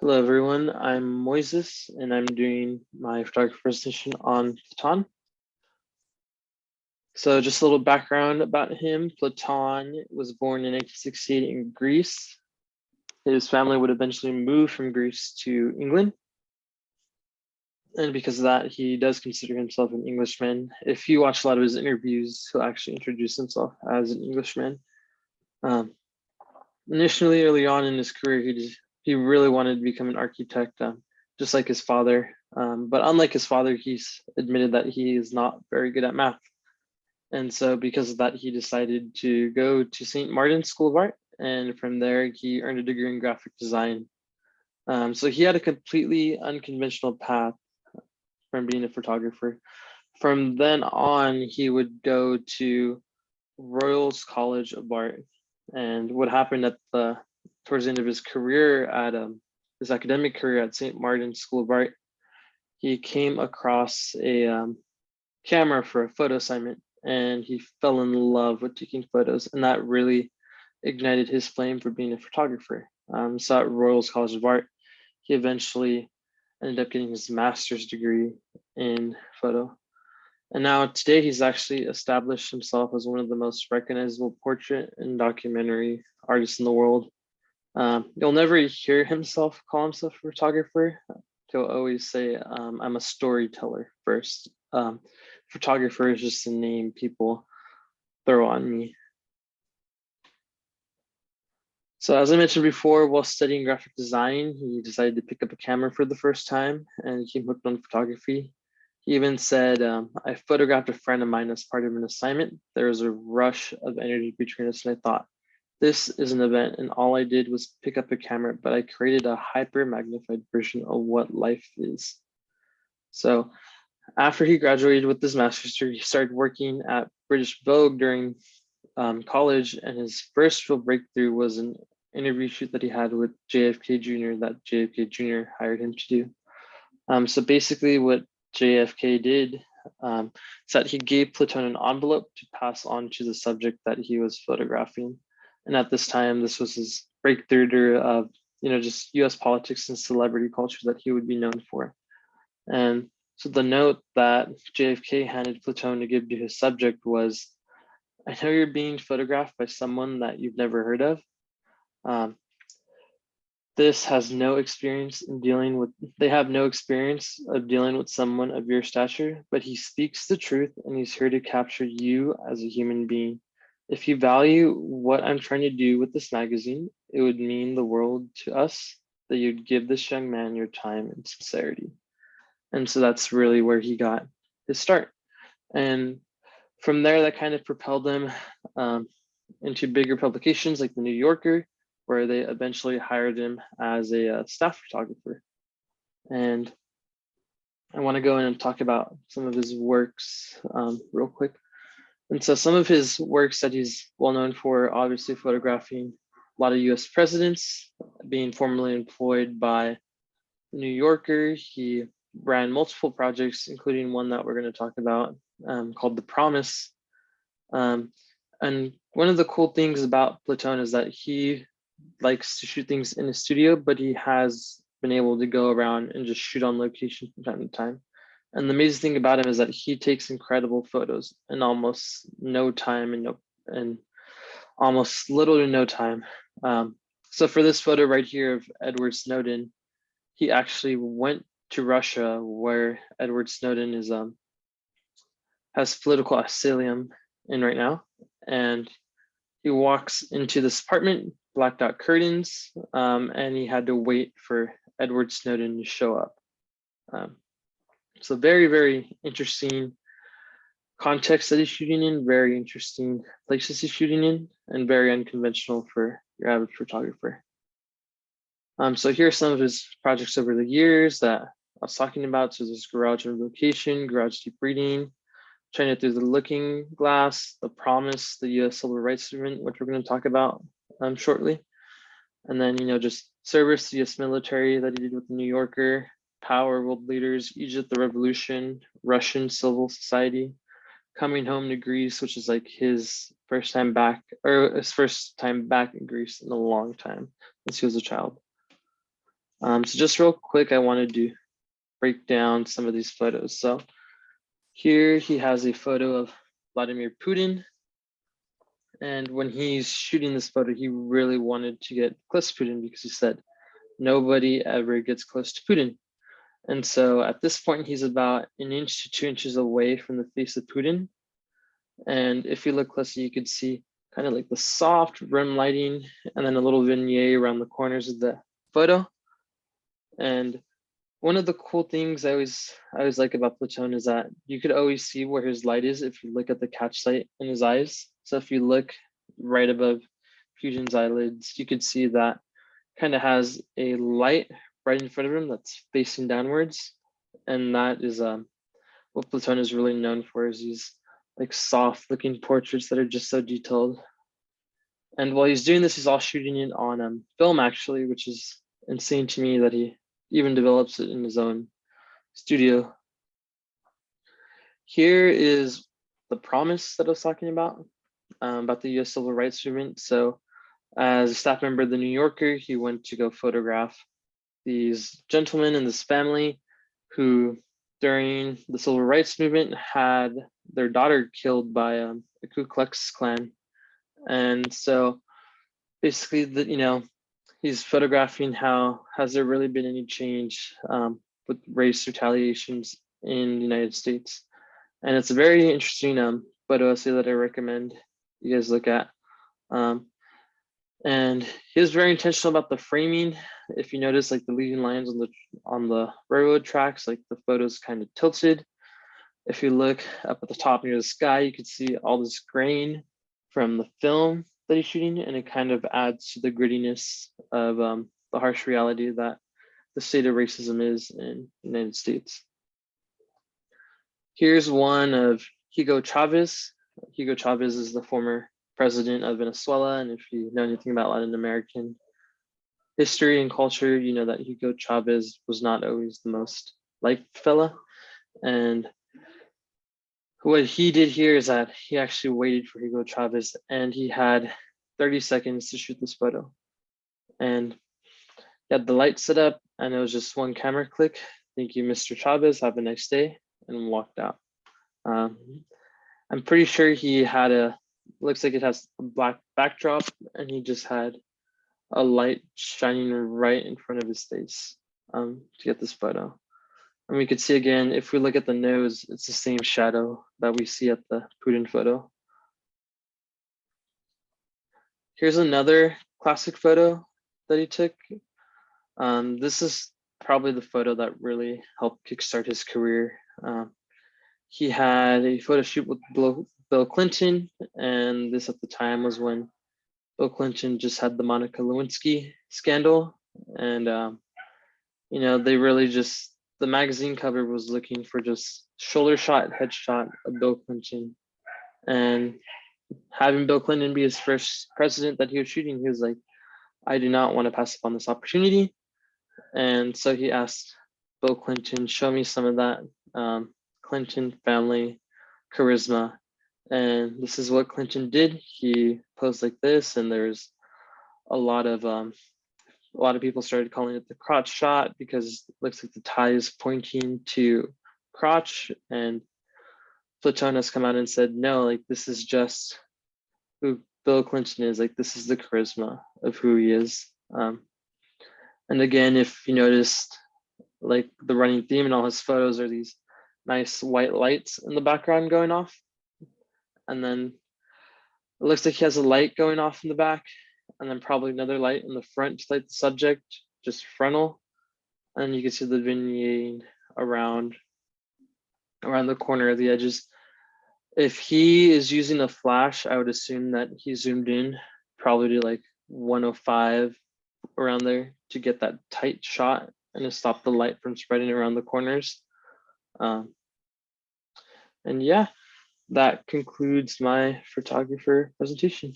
Hello, everyone. I'm Moises, and I'm doing my photography presentation on Platon. So just a little background about him. Platon was born in 1968 in Greece. His family would eventually move from Greece to England. And because of that, he does consider himself an Englishman. If you watch a lot of his interviews, he'll actually introduce himself as an Englishman. Initially, early on in his career, he really wanted to become an architect, just like his father. But unlike his father, he's admitted that he is not very good at math. And so because of that, he decided to go to St. Martin's School of Art. And from there, he earned a degree in graphic design. So he had a completely unconventional path from being a photographer. From then on, he would go to Royal's College of Art. And what happened towards the end of his career at his academic career at St. Martin's School of Art, he came across a camera for a photo assignment, and he fell in love with taking photos, and that really ignited his flame for being a photographer. So at Royal's College of Art, he eventually ended up getting his master's degree in photo. And now today he's actually established himself as one of the most recognizable portrait and documentary artists in the world. You'll never hear himself call himself a photographer. He'll always say, I'm a storyteller first. Photographer is just a name people throw on me. So as I mentioned before, while studying graphic design, he decided to pick up a camera for the first time and became hooked on photography. He even said, I photographed a friend of mine as part of an assignment. There was a rush of energy between us, and I thought, this is an event, and all I did was pick up a camera, but I created a hyper magnified version of what life is. So after he graduated with his master's degree, he started working at British Vogue during college, and his first real breakthrough was an interview shoot that he had with JFK Jr. that JFK Jr. hired him to do. So basically what JFK did is that he gave Platon an envelope to pass on to the subject that he was photographing. And at this time, this was his breakthrough of, just US politics and celebrity culture that he would be known for. And so the note that JFK handed Platon to give to his subject was, I know you're being photographed by someone that you've never heard of. This has no experience in dealing with, they have no experience of dealing with someone of your stature, but he speaks the truth and he's here to capture you as a human being. If you value what I'm trying to do with this magazine, it would mean the world to us that you'd give this young man your time and sincerity. And so that's really where he got his start. And from there, that kind of propelled him into bigger publications like the New Yorker, where they eventually hired him as a staff photographer. And I want to go in and talk about some of his works real quick. And so some of his works that he's well known for, obviously photographing a lot of US presidents, being formerly employed by the New Yorker. He ran multiple projects, including one that we're going to talk about called The Promise. And one of the cool things about Platon is that he likes to shoot things in a studio, but he has been able to go around and just shoot on location from time to time. And the amazing thing about him is that he takes incredible photos in almost no time and almost little to no time. So for this photo right here of Edward Snowden, he actually went to Russia, where Edward Snowden is has political asylum in right now, and he walks into this apartment, blacked out curtains, and he had to wait for Edward Snowden to show up. So very, very interesting context that he's shooting in, very interesting places he's shooting in, and very unconventional for your average photographer. So here are some of his projects over the years that I was talking about. So there's Garage Revocation, Garage Deep Reading, China Through the Looking Glass, The Promise, the US Civil Rights Movement, which we're going to talk about shortly. And then, just Service, the US military that he did with the New Yorker, Power, World Leaders, Egypt, the Revolution, Russian Civil Society, Coming Home to Greece, which is like his first time back in Greece in a long time since he was a child. So just real quick, I wanted to break down some of these photos. So here he has a photo of Vladimir Putin. And when he's shooting this photo, he really wanted to get close to Putin because he said, nobody ever gets close to Putin. And so at this point, he's about 1 inch to 2 inches away from the face of Putin. And if you look closely, you could see kind of like the soft rim lighting and then a little vignette around the corners of the photo. And one of the cool things I always like about Platon is that you could always see where his light is if you look at the catch light in his eyes. So if you look right above Putin's eyelids, you could see that kind of has a light right in front of him that's facing downwards. And that is what Platon is really known for, is these like soft looking portraits that are just so detailed. And while he's doing this, he's all shooting it on film actually, which is insane to me that he even develops it in his own studio. Here is the promise that I was talking about the US Civil Rights Movement. So as a staff member of the New Yorker, he went to go photograph these gentlemen and this family who during the Civil Rights Movement had their daughter killed by a Ku Klux Klan. And so basically, he's photographing how has there really been any change with race retaliations in the United States. And it's a very interesting photo essay that I recommend you guys look at. And he was very intentional about the framing. If you notice, like the leading lines on the railroad tracks, like the photo's kind of tilted. If you look up at the top near the sky, you can see all this grain from the film that he's shooting, and it kind of adds to the grittiness of the harsh reality that the state of racism is in the United States. Here's one of Hugo Chavez. Hugo Chavez is the former president of Venezuela, and if you know anything about Latin American history and culture, you know that Hugo Chavez was not always the most liked fella. And what he did here is that he actually waited for Hugo Chavez, and he had 30 seconds to shoot this photo. And he had the light set up, and it was just one camera click. Thank you, Mr. Chavez. Have a nice day, and walked out. I'm pretty sure he had looks like it has a black backdrop, and he just had a light shining right in front of his face to get this photo. And we could see again, if we look at the nose, it's the same shadow that we see at the Putin photo. Here's another classic photo that he took. This is probably the photo that really helped kickstart his career. He had a photo shoot with Bill Clinton, and this at the time was when Bill Clinton just had the Monica Lewinsky scandal. And, they really just, the magazine cover was looking for just shoulder shot, headshot of Bill Clinton. And having Bill Clinton be his first president that he was shooting, he was like, I do not want to pass up on this opportunity. And so he asked Bill Clinton, show me some of that Clinton family charisma. And this is what Clinton did. He posed like this, and there's a lot of people started calling it the crotch shot because it looks like the tie is pointing to crotch. And Platon has come out and said, no, like this is just who Bill Clinton is. Like this is the charisma of who he is. And again, if you noticed, like the running theme in all his photos are these nice white lights in the background going off. And then it looks like he has a light going off in the back, and then probably another light in the front to light the subject, just frontal. And you can see the vignette around the corner of the edges. If he is using a flash, I would assume that he zoomed in probably to like 105 around there to get that tight shot and to stop the light from spreading around the corners. And yeah, that concludes my photographer presentation.